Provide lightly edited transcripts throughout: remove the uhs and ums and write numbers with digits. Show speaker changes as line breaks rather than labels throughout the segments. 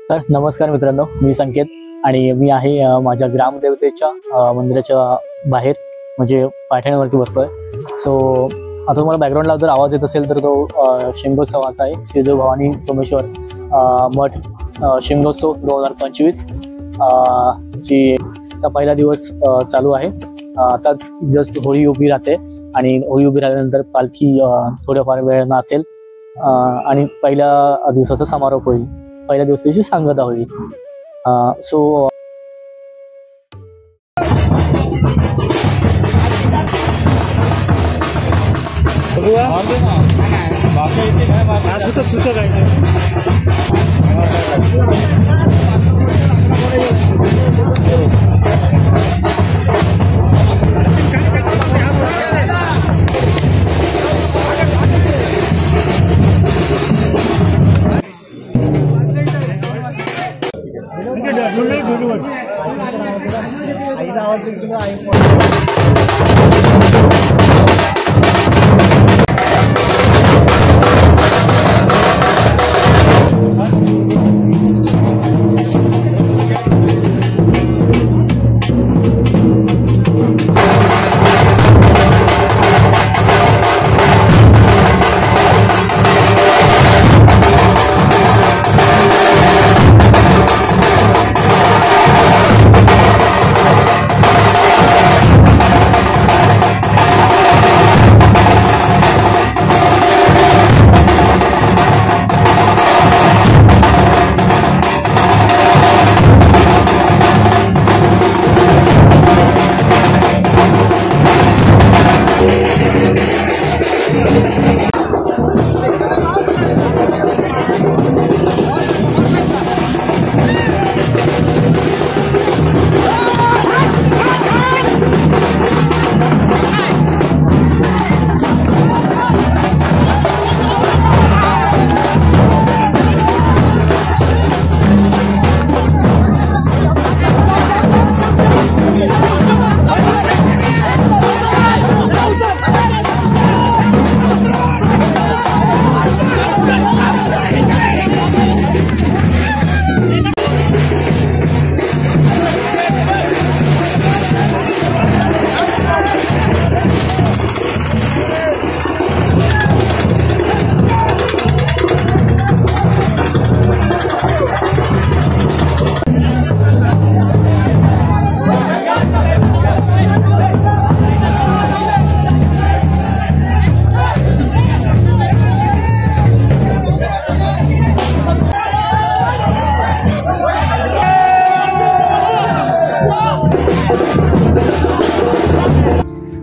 तर नमस्कार मित्रांनो, मी संकेत आणि मी आहे माझ्या ग्रामदेवतेच्या मंदिराच्या बाहेर म्हणजे पायथ्यावरती बसलोय. सो आता तुम्हाला बॅकग्राऊंडला जर आवाज येत असेल तर तो शिमगोत्सवाचा आहे. श्रीदेव भवानी सोमेश्वर मठ शिमगोत्सव 2025 चा पहिला दिवस चालू आहे. आताच जस्ट होळी उभी राहते आणि होळी उभी राहिल्यानंतर पालखी थोड्याफार वेळ नाचेल आणि पहिल्या दिवसाचा समारोप होईल. पहिल्या दिवसाची सांगता होईल.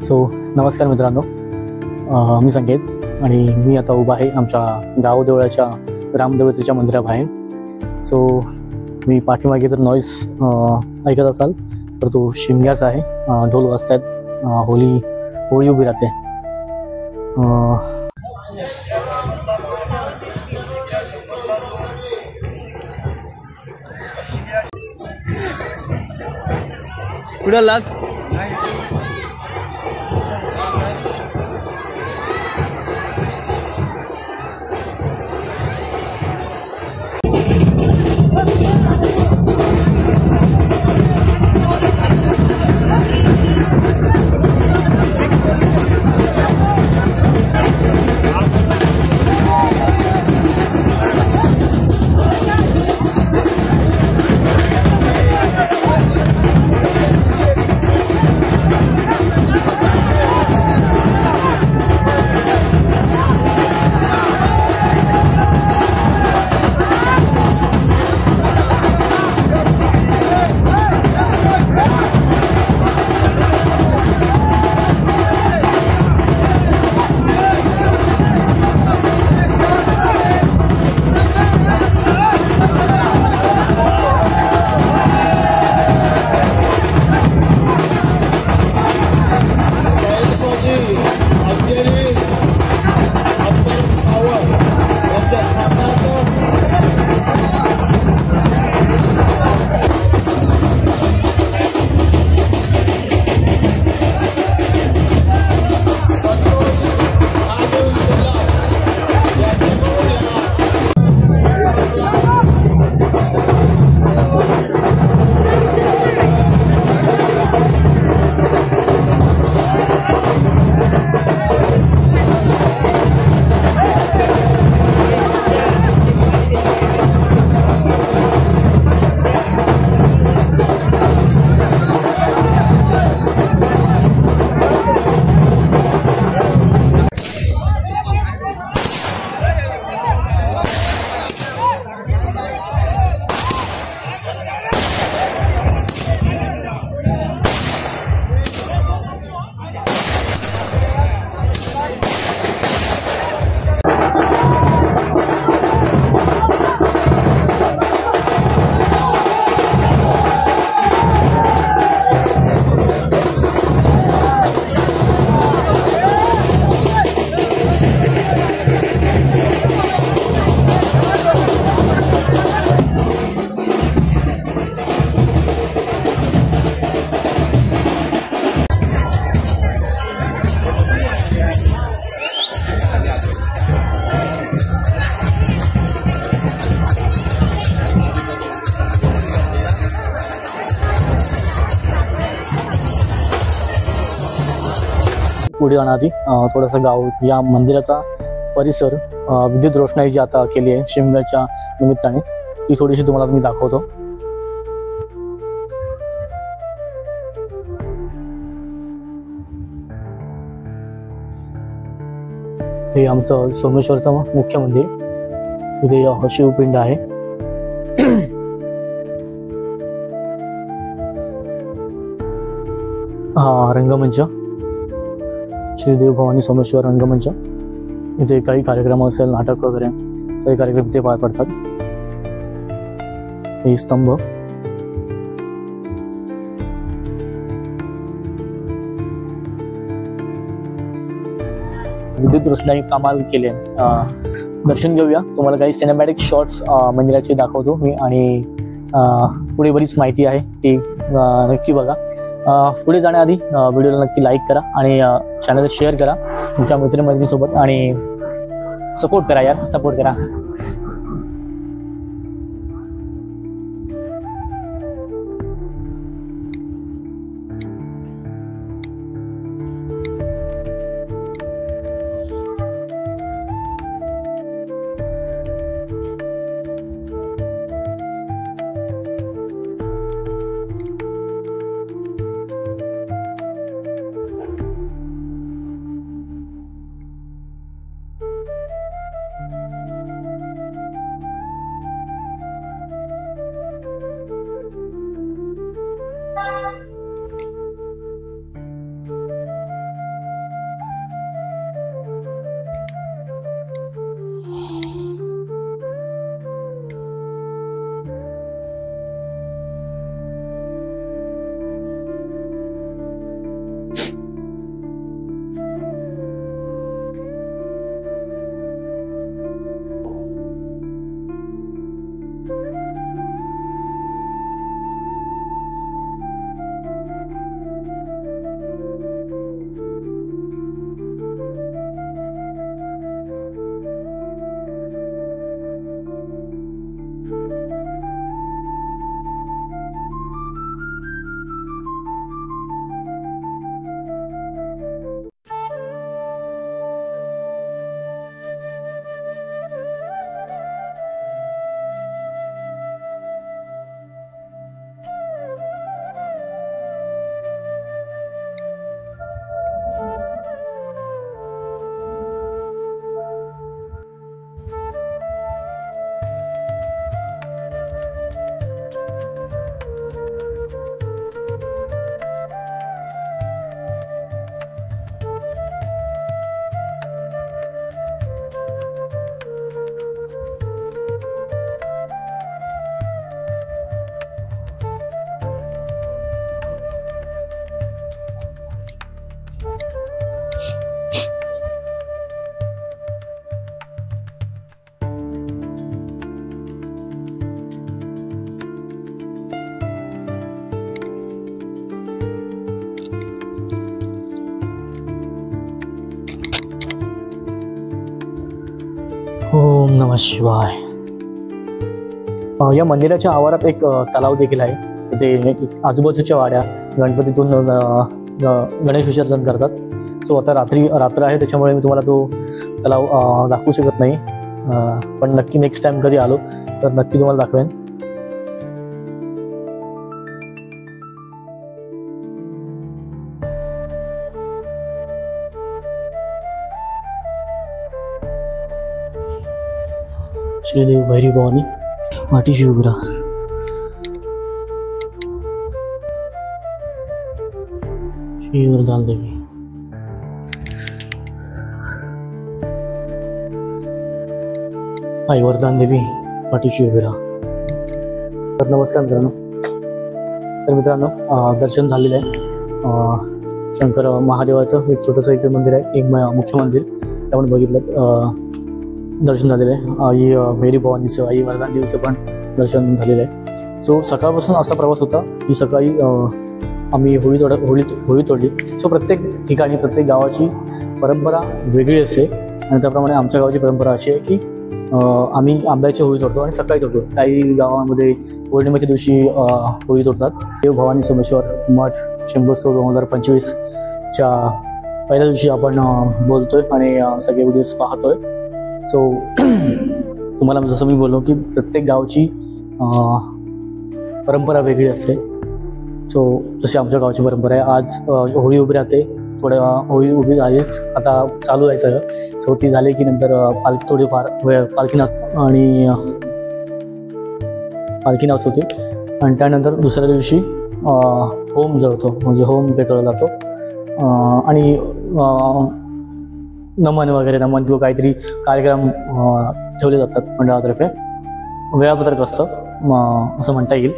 सो नमस्कार मित्रांनो, मी संकेत आणि मी आता उभा आहे आमच्या गावदेवळाच्या ग्रामदेवतेच्या मंदिराबाहेर. सो मी पाठीमागे जर नॉईस ऐकत असाल तर तो शिमग्याचा आहे. ढोल वाजतायत, होळी उभी राहते.
कुठं लाग
पुढे जाण्याआधी थोडासा गाव या मंदिराचा परिसर विद्युत रोषणाई जी आता केली आहे शिमग्याच्या निमित्ताने ती थोडीशी तुम्हाला मी दाखवतो. हे आमचं सोमेश्वरचं मुख्य मंदिर. इथे शिवपिंड आहे. हा रंगमंच, श्री देव भवानी सोमेश्वर रंगमंच. इथे काही कार्यक्रम असेल, नाटक वगैरे सगळे कार्यक्रम इथे पार पडतात. हे स्तंभ, विद्युत रोषणाई कमाल केले. दर्शन घेऊया. तुम्हाला काही सिनेमॅटिक शॉट्स मंदिराचे दाखवतो मी आणि पुढे बरीच माहिती आहे ती नक्की बघा. पुढे जाण्याआधी व्हिडिओला नक्की लाईक करा आणि चॅनलला शेअर करा तुमच्या मित्रमैत्रिणींसोबत आणि सपोर्ट करा यार, सपोर्ट करा. ओम नमः शिवाय. या मंदिराच्या आवारात एक तलाव देखील आहे. तिथे आजूबाजूच्या वाड्या गणपतीतून गणेश विसर्जन करतात. सो आता रात्र आहे त्याच्यामुळे मी तुम्हाला तो तलाव दाखवू शकत नाही, पण नक्की नेक्स्ट टाइम कधी आलो तर नक्की तुम्हाला दाखवेन. श्रीदेव भैरी भवानी पाठीशी उभी राहा. श्री वरदान देवी. आई वरदान देवी पाठीशी उभी राहा. तर नमस्कार मित्रांनो. तर मित्रांनो दर्शन झालेलं आहे. शंकर महादेवाचं एक छोटंसं इथे मंदिर आहे, एक मुख्य मंदिर आपण बघितलं. दर्शन झालेलं आहे. आई भैरी भवानीचं, आई वरदान देवीचं पण दर्शन झालेलं आहे. सो सकाळपासून असा प्रवास होता की सकाळी आम्ही होळी तोडली. सो प्रत्येक ठिकाणी प्रत्येक गावाची परंपरा वेगळी असते आणि त्याप्रमाणे आमच्या गावाची परंपरा अशी आहे की आम्ही आंब्याची होळी तोडतो आणि सकाळी तोडतो. काही गावांमध्ये पौर्णिमेच्या दिवशी होळी तोडतात. देव भवानी सोमेश्वर मठ शिमगोत्सव 2025च्या पहिल्या दिवशी आपण बोलतोय आणि सगळे व्हिडिओज पाहतोय. सो तुम्हाला जसं मी बोललो की प्रत्येक गावची परंपरा वेगळी असते. सो जशी आमच्या गावची परंपरा आहे, आज होळी उभी राहते. थोड्या होळी उभी झालीच, आता चालू आहे सगळं. सो ती झाली की नंतर पालखी थोडीफार वेळ पालखी नाचतो आणि पालखी नाचते. आणि त्यानंतर दुसऱ्या दिवशी होम जळतो, म्हणजे होम पेटवला जातो. आणि नमन किंवा काहीतरी कार्यक्रम ठेवले जातात मंडळातर्फे. वेळापत्रक असतं असं म्हणता येईल.